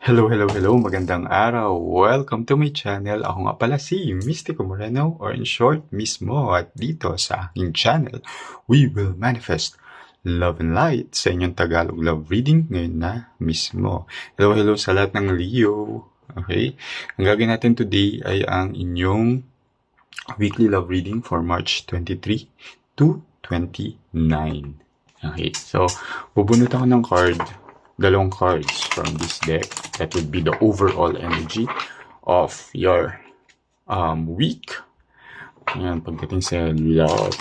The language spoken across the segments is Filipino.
Hello, magandang araw. Welcome to my channel. Ako nga pala si Mystico Moreno or in short, Mismo. At dito sa aking channel, we will manifest love and light sa inyong Tagalog love reading ngayon na mismo. Hello sa lahat ng Leo. Okay? Ang gagawin natin today ay ang inyong weekly love reading for March 23 to 29. Okay, so bubunot ako ng dalawang cards from this deck. That would be the overall energy of your week. Ayan, pagdating sa love.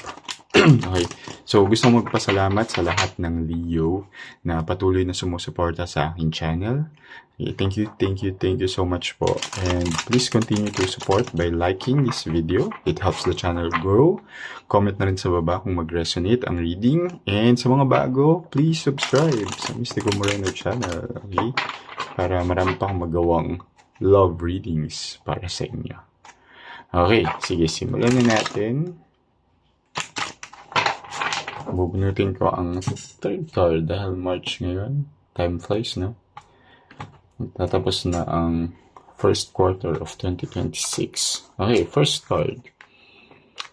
Okay, so gusto kong magpasalamat sa lahat ng Leo na patuloy na sumusuporta sa aking channel. Okay, thank you so much po. And please continue to support by liking this video. It helps the channel grow. Comment na rin sa baba kung mag-resonate ang reading. And sa mga bago, please subscribe sa Mystico Moreno channel. Okay? Para marami pa akong magawang love readings para sa inyo. Okay, sige, simulan na natin. Bubunutin ko ang third card dahil March ngayon. Time flies, no? Tatapos na ang first quarter of 2026. Okay, first card.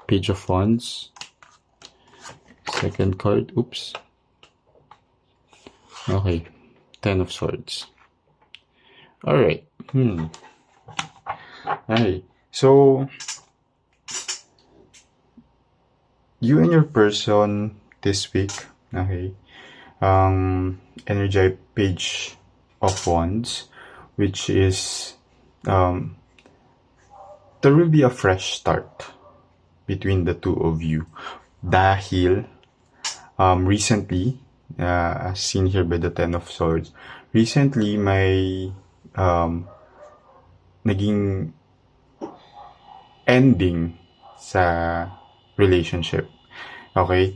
Page of Wands. Second card, oops. Okay, Ten of Swords. Alright. Okay, so you and your person this week, okay, energy page of Wands, which is there will be a fresh start between the two of you dahil recently, as seen here by the Ten of Swords, recently may naging ending sa relationship. Okay?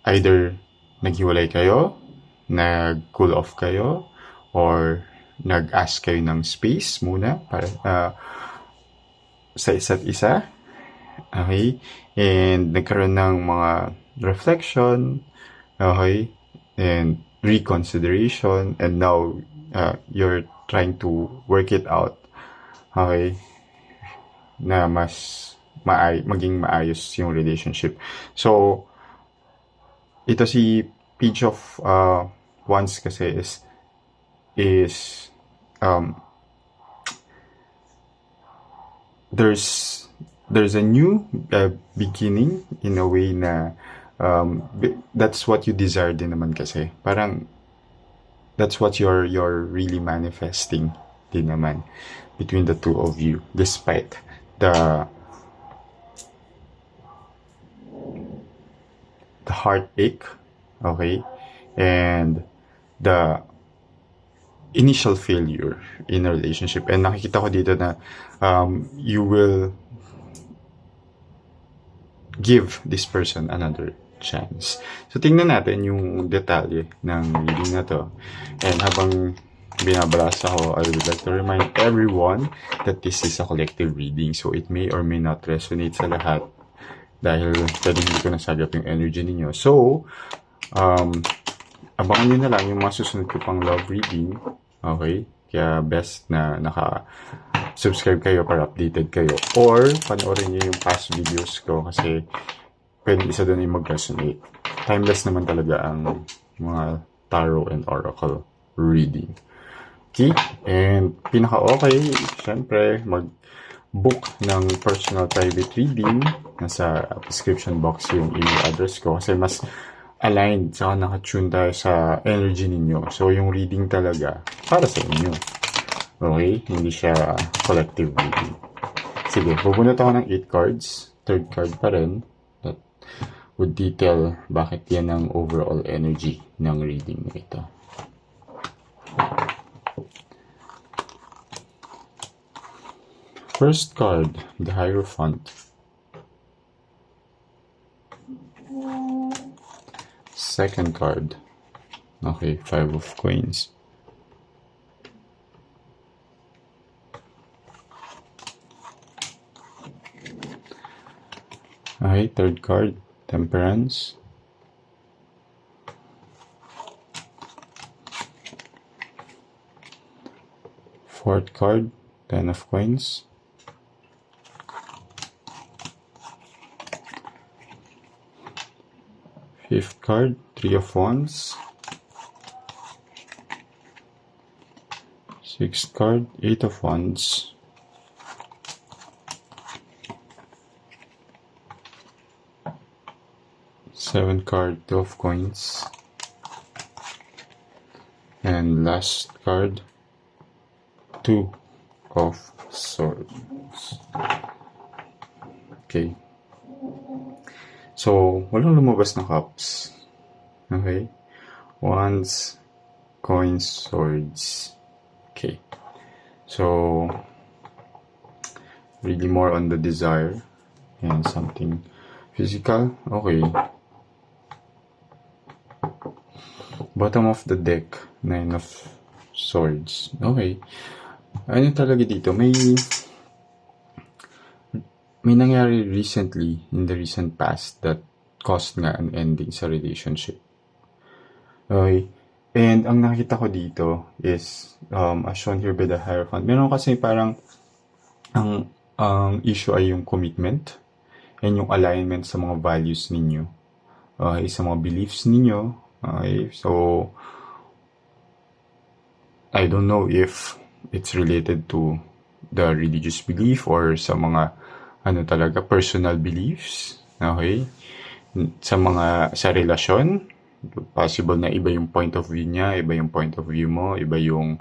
Either naghiwalay kayo, nag-cool off kayo, or nag-ask kayo ng space muna para sa isa't isa. Okay? And nagkaroon ng mga reflection, okay? And reconsideration, and now you're trying to work it out. Okay? Na mas maging maayos yung relationship. So, ito si Page of Wands kasi is there's a new beginning in a way na that's what you desire din naman kasi. Parang that's what you're really manifesting din naman between the two of you, despite the heartache, okay, and the initial failure in a relationship. And nakikita ko dito na you will give this person another chance. So tingnan natin yung detalye ng reading na to. And habang binabasa ko, I would like to remind everyone that this is a collective reading. So it may or may not resonate sa lahat dahil pwede hindi ko nasagap yung energy ninyo. So, abangan nyo na lang yung mga susunod ko pang love reading. Okay? Kaya best na naka-subscribe kayo para updated kayo. Or, panoorin nyo yung past videos ko kasi pwede isa doon yung mag-resonate. Timeless naman talaga ang mga tarot and oracle reading. Okay? And pinaka-okay, syempre, mag-book ng personal private reading. Nasa description box yung email address ko kasi mas aligned sa nakatune tayo sa energy ninyo. So, yung reading talaga para sa inyo. Okay? Hindi siya collective reading. Sige, bubunot ako ng 8 cards. Third card pa rin. That would detail bakit yan ang overall energy ng reading na ito. First card, the Hierophant. Second card, okay, Five of Coins. Okay, third card, Temperance. Fourth card, 10 of coins. Fifth card, 3 of wands. Sixth card, 8 of wands. Seventh card, 2 of coins. And last card, 2 of swords. Okay. So, walang lumabas na cups. Okay? Wands, coins, swords. Okay. So, really more on the desire and something physical. Okay. Bottom of the deck, 9 of swords. Okay. Ano talaga dito? May nangyari recently, in the recent past, that caused nga an ending sa relationship. Okay? And ang nakita ko dito is, as shown here by the Hierophant, meron kasi parang, ang issue ay yung commitment and yung alignment sa mga values ninyo. Okay? Sa mga beliefs ninyo. Okay? So, I don't know if it's related to the religious belief or sa mga talaga, personal beliefs, okay? Sa relasyon, possible na iba yung point of view niya, iba yung point of view mo, iba yung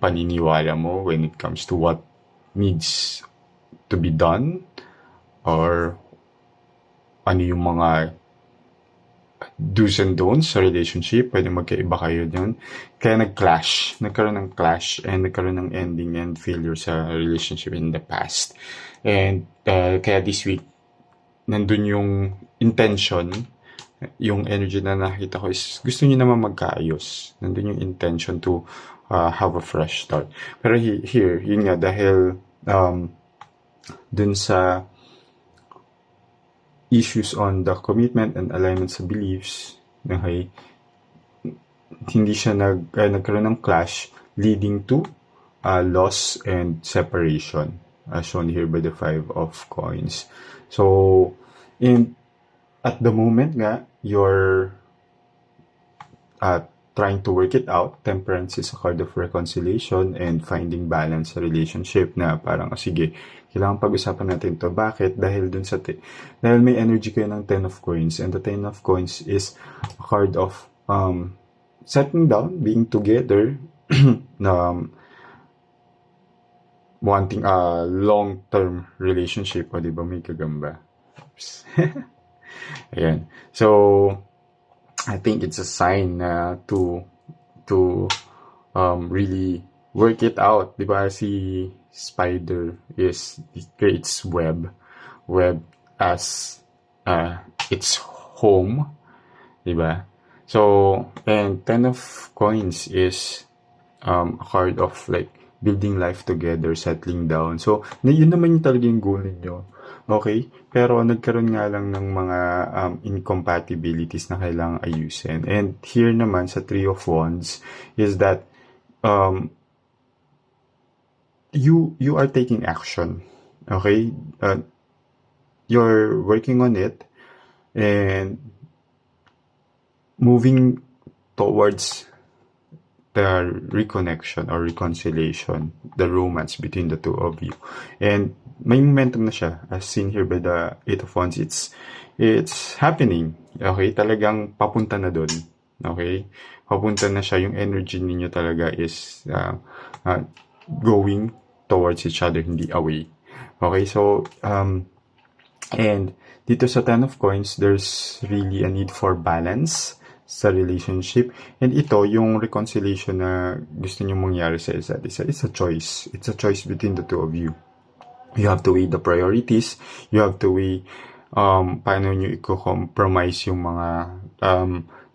paniniwala mo when it comes to what needs to be done, or ano yung mga do's and don'ts sa relationship, pwede magkaiba kayo dyan. Kaya nagkaroon ng clash, and nagkaroon ng ending and failure sa relationship in the past. And kaya this week, nandun yung intention, yung energy na nakita ko is gusto niyo naman magkaayos. Nandun yung intention to have a fresh start. Pero here, yun nga, dahil dun sa issues on the commitment and alignment sa beliefs, okay, hindi siya nagkaroon ng clash, leading to loss and separation, as shown here by the 5 of coins. So, at the moment nga, you're trying to work it out. Temperance is a card of reconciliation and finding balance sa relationship, na parang, sige, kailangan pag-usapan natin to. Bakit? Dahil dahil may energy kayo ng 10 of coins, and the 10 of coins is a card of settling down, being together, wanting a long-term relationship. O, diba, may kagamba. Ayan. So, I think it's a sign to really work it out. Diba, si spider creates web as its home. Diba? So, and 10 of coins is a card of like building life together, settling down. So, yun naman yung talaga yung goal ninyo. Okay? Pero nagkaroon nga lang ng mga incompatibilities na kailangang ayusin. And here naman sa 3 of wands is that you are taking action. Okay? You're working on it and moving towards the reconnection or reconciliation, the romance between the two of you. And may momentum na siya, as seen here by the 8 of wands. It's happening. Okay? Talagang papunta na doon. Okay? Papunta na siya. Yung energy ninyo talaga is going towards each other, hindi away. Okay? So, and dito sa 10 of coins, there's really a need for balance sa relationship. And ito, yung reconciliation na gusto nyo mangyari sa isa't isa, it's a choice. It's a choice between the two of you. You have to weigh the priorities. You have to weigh paano nyo i-compromise yung mga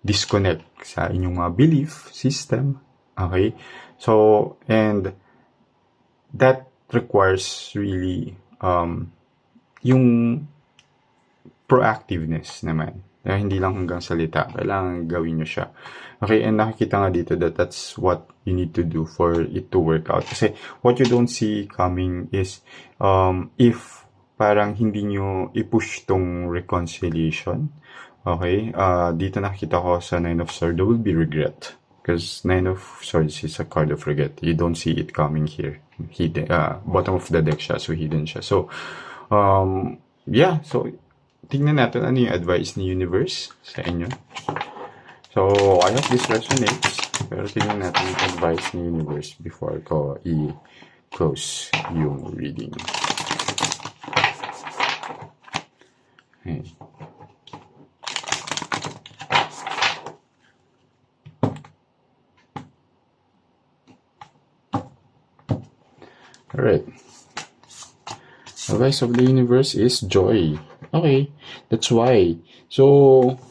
disconnect sa inyong mga belief system. Okay? So, and that requires really yung proactiveness naman. Hindi lang hanggang salita. Kailangan gawin nyo siya. Okay, and nakikita nga dito that that's what you need to do for it to work out. Kasi what you don't see coming is if parang hindi nyo i-push tong reconciliation. Okay, dito nakikita ko sa Nine of Swords, there will be regret. Because Nine of Swords is a card of regret. You don't see it coming here. Hidden, bottom of the deck siya, so hidden siya. So, yeah, so tingnan natin ano yung advice ni Universe sa inyo. So, I hope this resonates. Pero tingnan natin yung advice ni Universe before ko i-close yung reading. Okay. Alright. Advice of the universe is joy. Okay, that's why. So,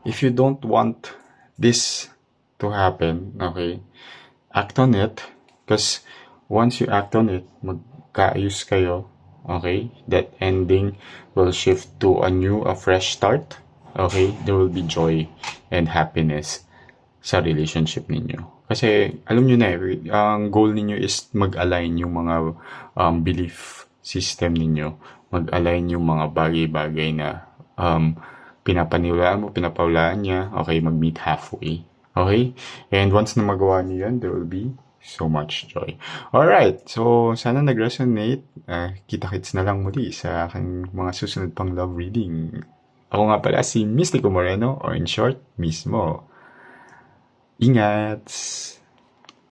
if you don't want this to happen, okay, act on it. Because once you act on it, magkaayos kayo, okay, that ending will shift to a fresh start. Okay, there will be joy and happiness sa relationship ninyo. Kasi, alam nyo na ang goal ninyo is mag-align yung mga belief system ninyo. Mag-align yung mga bagay-bagay na pinapaniwalaan mo, pinapaulaan niya. Okay, mag-meet halfway. Okay? And once na magawa niyo yan, there will be so much joy. Alright, so sana nag-resonate. Kita-kits na lang muli sa aking mga susunod pang love reading. Ako nga pala si Mystico Moreno, or in short, Mismo. Ingat!